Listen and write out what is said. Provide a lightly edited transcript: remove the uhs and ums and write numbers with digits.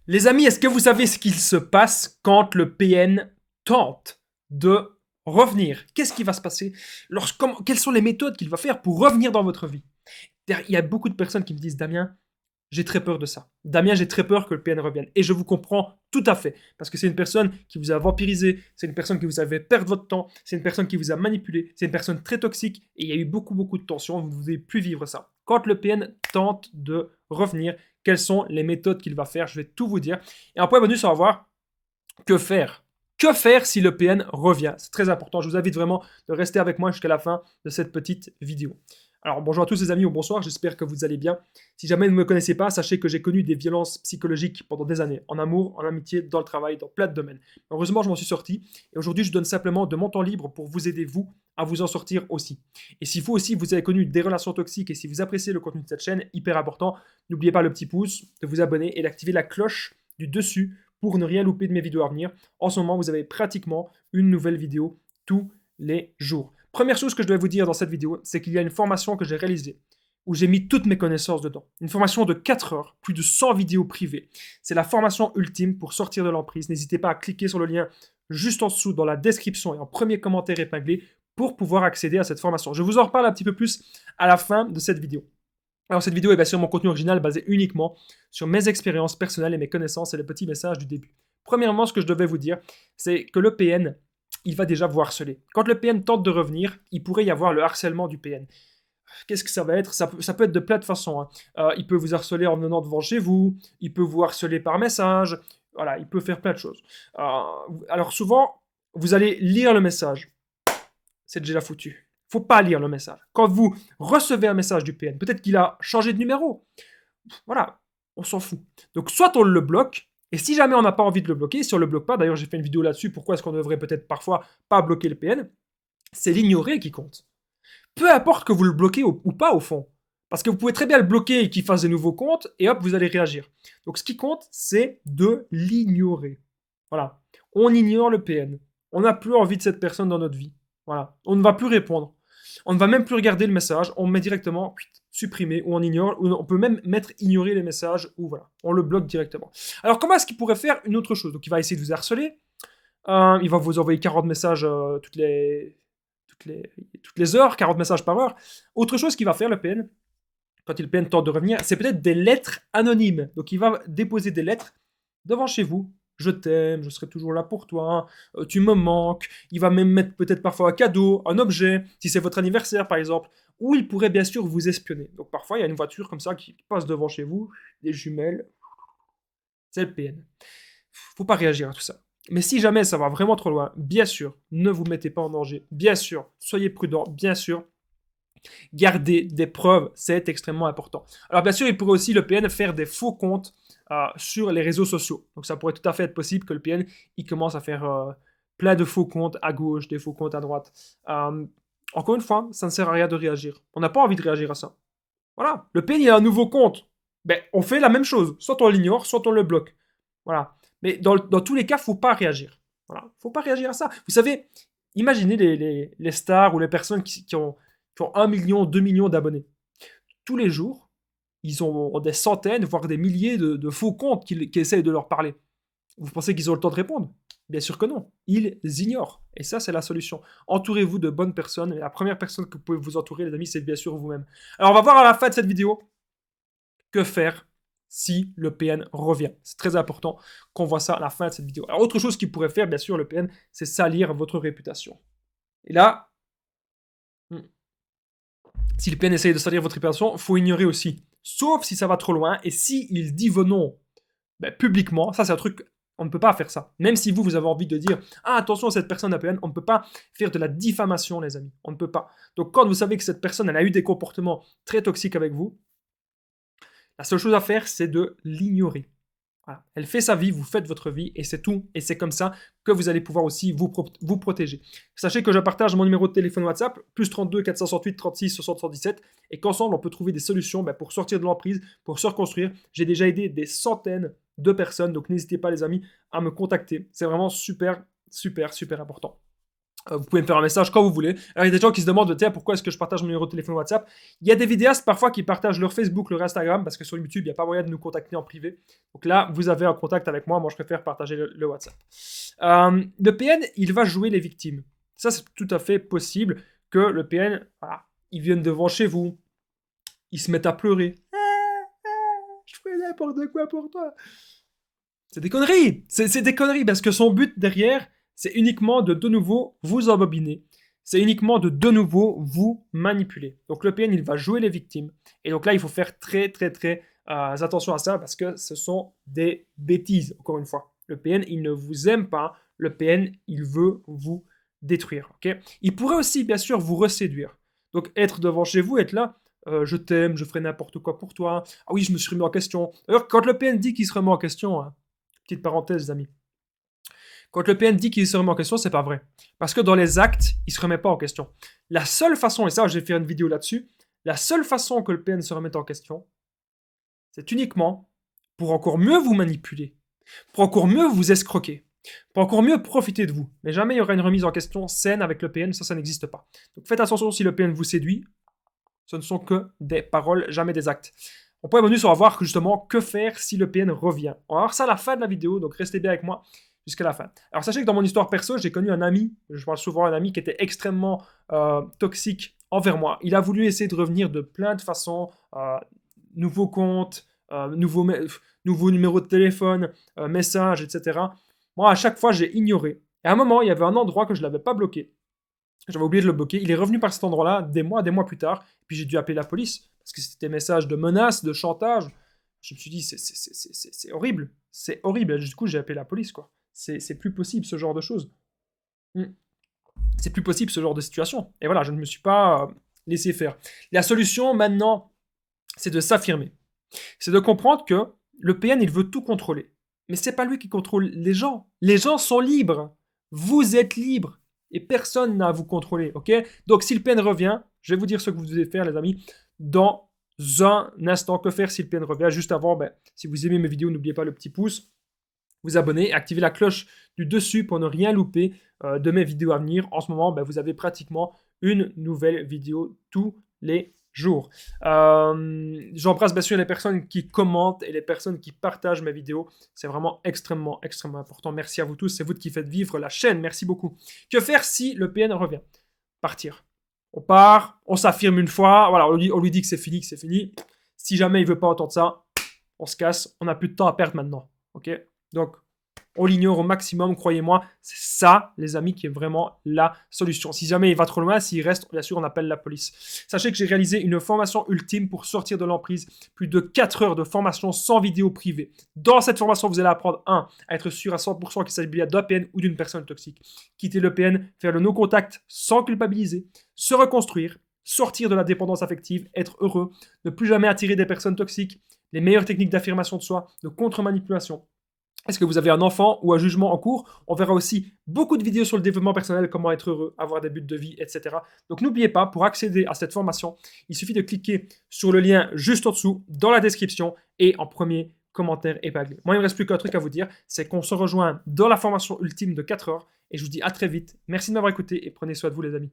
Les amis, est-ce que vous savez ce qu'il se passe quand le PN tente de revenir? Qu'est-ce qui va se passer? Quelles sont les méthodes qu'il va faire pour revenir dans votre vie? Il y a beaucoup de personnes qui me disent, Damien, j'ai très peur de ça. Damien, j'ai très peur que le PN revienne. Et je vous comprends tout à fait. Parce que c'est une personne qui vous a vampirisé, c'est une personne qui vous a fait perdre votre temps, c'est une personne qui vous a manipulé, c'est une personne très toxique, et il y a eu beaucoup, beaucoup de tensions, vous ne devez plus vivre ça. Quand le PN tente de revenir, quelles sont les méthodes qu'il va faire? Je vais tout vous dire. Et un point bonus, on va voir que faire. Que faire si le PN revient? C'est très important. Je vous invite vraiment de rester avec moi jusqu'à la fin de cette petite vidéo. Alors bonjour à tous les amis ou bonsoir, j'espère que vous allez bien. Si jamais vous ne me connaissez pas, sachez que j'ai connu des violences psychologiques pendant des années, en amour, en amitié, dans le travail, dans plein de domaines. Heureusement, je m'en suis sorti et aujourd'hui, je donne simplement de mon temps libre pour vous aider, vous, à vous en sortir aussi. Et si vous aussi, vous avez connu des relations toxiques et si vous appréciez le contenu de cette chaîne, hyper important, n'oubliez pas le petit pouce, de vous abonner et d'activer la cloche du dessus pour ne rien louper de mes vidéos à venir. En ce moment, vous avez pratiquement une nouvelle vidéo tous les jours. Première chose que je dois vous dire dans cette vidéo, c'est qu'il y a une formation que j'ai réalisée où j'ai mis toutes mes connaissances dedans. Une formation de 4 heures, plus de 100 vidéos privées. C'est la formation ultime pour sortir de l'emprise. N'hésitez pas à cliquer sur le lien juste en dessous dans la description et en premier commentaire épinglé pour pouvoir accéder à cette formation. Je vous en reparle un petit peu plus à la fin de cette vidéo. Alors cette vidéo est bien sûr mon contenu original basé uniquement sur mes expériences personnelles et mes connaissances et les petits messages du début. Premièrement, ce que je devais vous dire, c'est que le PN, il va déjà vous harceler. Quand le PN tente de revenir, il pourrait y avoir le harcèlement du PN. Qu'est-ce que ça va être? Ça peut être de plein de façons. Hein. Il peut vous harceler en venant devant chez vous, il peut vous harceler par message, voilà, il peut faire plein de choses. Alors souvent, vous allez lire le message. C'est déjà foutu. Faut pas lire le message. Quand vous recevez un message du PN, peut-être qu'il a changé de numéro. Voilà, on s'en fout. Donc soit on le bloque, et si jamais on n'a pas envie de le bloquer, si on le bloque pas, d'ailleurs j'ai fait une vidéo là-dessus, pourquoi est-ce qu'on devrait peut-être parfois pas bloquer le PN, c'est l'ignorer qui compte. Peu importe que vous le bloquez ou pas au fond. Parce que vous pouvez très bien le bloquer et qu'il fasse des nouveaux comptes, et hop, vous allez réagir. Donc ce qui compte, c'est de l'ignorer. Voilà. On ignore le PN. On n'a plus envie de cette personne dans notre vie. Voilà. On ne va plus répondre. On ne va même plus regarder le message. On met directement supprimer ou on ignore. Ou on peut même mettre ignorer les messages ou voilà. On le bloque directement. Alors comment est-ce qu'il pourrait faire une autre chose? Donc il va essayer de vous harceler. Il va vous envoyer 40 messages toutes les heures, 40 messages par heure. Autre chose qu'il va faire le PN, quand le PN tente de revenir, c'est peut-être des lettres anonymes. Donc il va déposer des lettres devant chez vous. Je t'aime, je serai toujours là pour toi, tu me manques. Il va même mettre peut-être parfois un cadeau, un objet, si c'est votre anniversaire par exemple. Ou il pourrait bien sûr vous espionner. Donc parfois il y a une voiture comme ça qui passe devant chez vous, des jumelles. C'est le PN. Faut pas réagir à tout ça. Mais si jamais ça va vraiment trop loin, bien sûr, ne vous mettez pas en danger. Bien sûr, soyez prudent. Bien sûr, gardez des preuves. C'est extrêmement important. Alors bien sûr, il pourrait aussi, le PN, faire des faux comptes sur les réseaux sociaux. Donc ça pourrait tout à fait être possible que le PN, il commence à faire plein de faux comptes à gauche, des faux comptes à droite. Encore une fois, ça ne sert à rien de réagir. On n'a pas envie de réagir à ça. Voilà. Le PN, il a un nouveau compte. Ben, on fait la même chose. Soit on l'ignore, soit on le bloque. Voilà. Mais dans tous les cas, faut pas réagir. Voilà. Faut pas réagir à ça. Vous savez, imaginez les stars ou les personnes qui ont 1 million, 2 millions d'abonnés. Tous les jours, ils ont des centaines, voire des milliers de faux comptes qui essayent de leur parler. Vous pensez qu'ils ont le temps de répondre? Bien sûr que non. Ils ignorent. Et ça, c'est la solution. Entourez-vous de bonnes personnes. Et la première personne que vous pouvez vous entourer, les amis, c'est bien sûr vous-même. Alors, on va voir à la fin de cette vidéo que faire si le PN revient. C'est très important qu'on voit ça à la fin de cette vidéo. Alors, autre chose qu'il pourrait faire, bien sûr, le PN, c'est salir votre réputation. Et là, si le PN essaye de salir votre réputation, il faut ignorer aussi. Sauf si ça va trop loin et si il dit vos noms publiquement, ça c'est un truc, on ne peut pas faire ça. Même si vous avez envie de dire, ah attention, cette personne a PN, on ne peut pas faire de la diffamation, les amis. On ne peut pas. Donc quand vous savez que cette personne, elle a eu des comportements très toxiques avec vous, la seule chose à faire, c'est de l'ignorer. Voilà. Elle fait sa vie, vous faites votre vie, et c'est tout. Et c'est comme ça que vous allez pouvoir aussi vous protéger. Sachez que je partage mon numéro de téléphone WhatsApp, plus 32 468 36 60 117, et qu'ensemble, on peut trouver des solutions pour sortir de l'emprise, pour se reconstruire. J'ai déjà aidé des centaines de personnes, donc n'hésitez pas, les amis, à me contacter. C'est vraiment super, super, super important. Vous pouvez me faire un message quand vous voulez. Alors, il y a des gens qui se demandent, tiens, pourquoi est-ce que je partage mon numéro de téléphone WhatsApp? Il y a des vidéastes parfois qui partagent leur Facebook, leur Instagram, parce que sur YouTube, il n'y a pas moyen de nous contacter en privé. Donc là, vous avez un contact avec moi. Moi, je préfère partager le WhatsApp. Le PN, il va jouer les victimes. Ça, c'est tout à fait possible que le PN, voilà, ils viennent devant chez vous, ils se mettent à pleurer. Je fais n'importe quoi pour toi. C'est des conneries. C'est des conneries parce que son but derrière, c'est uniquement de nouveau vous embobiner. C'est uniquement de nouveau vous manipuler. Donc le PN, il va jouer les victimes. Et donc là, il faut faire très attention à ça parce que ce sont des bêtises, encore une fois. Le PN, il ne vous aime pas. Le PN, il veut vous détruire. Okay, il pourrait aussi, bien sûr, vous reséduire. Donc être devant chez vous, être là, je t'aime, je ferai n'importe quoi pour toi. Ah oui, je me suis remis en question. D'ailleurs, quand le PN dit qu'il se remet en question, hein, petite parenthèse, les amis, quand le PN dit qu'il se remet en question, c'est pas vrai. Parce que dans les actes, il se remet pas en question. La seule façon, et ça, j'ai fait une vidéo là-dessus, la seule façon que le PN se remette en question, c'est uniquement pour encore mieux vous manipuler, pour encore mieux vous escroquer, pour encore mieux profiter de vous. Mais jamais il y aura une remise en question saine avec le PN, ça n'existe pas. Donc faites attention si le PN vous séduit, ce ne sont que des paroles, jamais des actes. On pourrait bonus, on va voir justement que faire si le PN revient. On va voir ça à la fin de la vidéo, donc restez bien avec moi jusqu'à la fin. Alors sachez que dans mon histoire perso, j'ai connu un ami, je parle souvent d'un ami qui était extrêmement toxique envers moi. Il a voulu essayer de revenir de plein de façons, nouveaux comptes, nouveaux numéros de téléphone, messages, etc. Moi, à chaque fois, j'ai ignoré. Et à un moment, il y avait un endroit que je ne l'avais pas bloqué. J'avais oublié de le bloquer. Il est revenu par cet endroit-là des mois plus tard. Puis j'ai dû appeler la police parce que c'était des messages de menaces, de chantage. Je me suis dit, c'est horrible. C'est horrible. Et du coup, j'ai appelé la police, quoi. C'est plus possible, ce genre de choses. C'est plus possible, ce genre de situation. Et voilà, je ne me suis pas laissé faire. La solution, maintenant, c'est de s'affirmer. C'est de comprendre que le PN, il veut tout contrôler. Mais c'est pas lui qui contrôle les gens. Les gens sont libres. Vous êtes libres. Et personne n'a à vous contrôler, ok? Donc si le PN revient, je vais vous dire ce que vous devez faire, les amis, dans un instant. Que faire si le PN revient? Juste avant, si vous aimez mes vidéos, n'oubliez pas le petit pouce, vous abonner et activer la cloche du dessus pour ne rien louper de mes vidéos à venir. En ce moment, vous avez pratiquement une nouvelle vidéo tous les jours. J'embrasse bien sûr les personnes qui commentent et les personnes qui partagent mes vidéos. C'est vraiment extrêmement important. Merci à vous tous. C'est vous qui faites vivre la chaîne. Merci beaucoup. Que faire si le PN revient? Partir. On part, on s'affirme une fois. Voilà, on lui dit que c'est fini, que c'est fini. Si jamais il veut pas entendre ça, on se casse. On n'a plus de temps à perdre maintenant. Ok? Donc, on l'ignore au maximum, croyez-moi. C'est ça, les amis, qui est vraiment la solution. Si jamais il va trop loin, s'il reste, bien sûr, on appelle la police. Sachez que j'ai réalisé une formation ultime pour sortir de l'emprise. Plus de 4 heures de formation sans vidéo privée. Dans cette formation, vous allez apprendre, à être sûr à 100% qu'il s'agit bien d'un PN ou d'une personne toxique. Quitter le PN, faire le no-contact sans culpabiliser, se reconstruire, sortir de la dépendance affective, être heureux, ne plus jamais attirer des personnes toxiques, les meilleures techniques d'affirmation de soi, de contre-manipulation. Est-ce que vous avez un enfant ou un jugement en cours? On verra aussi beaucoup de vidéos sur le développement personnel, comment être heureux, avoir des buts de vie, etc. Donc n'oubliez pas, pour accéder à cette formation, il suffit de cliquer sur le lien juste en dessous, dans la description et en premier commentaire épinglé. Moi, il ne me reste plus qu'un truc à vous dire, c'est qu'on se rejoint dans la formation ultime de 4 heures et je vous dis à très vite. Merci de m'avoir écouté et prenez soin de vous les amis.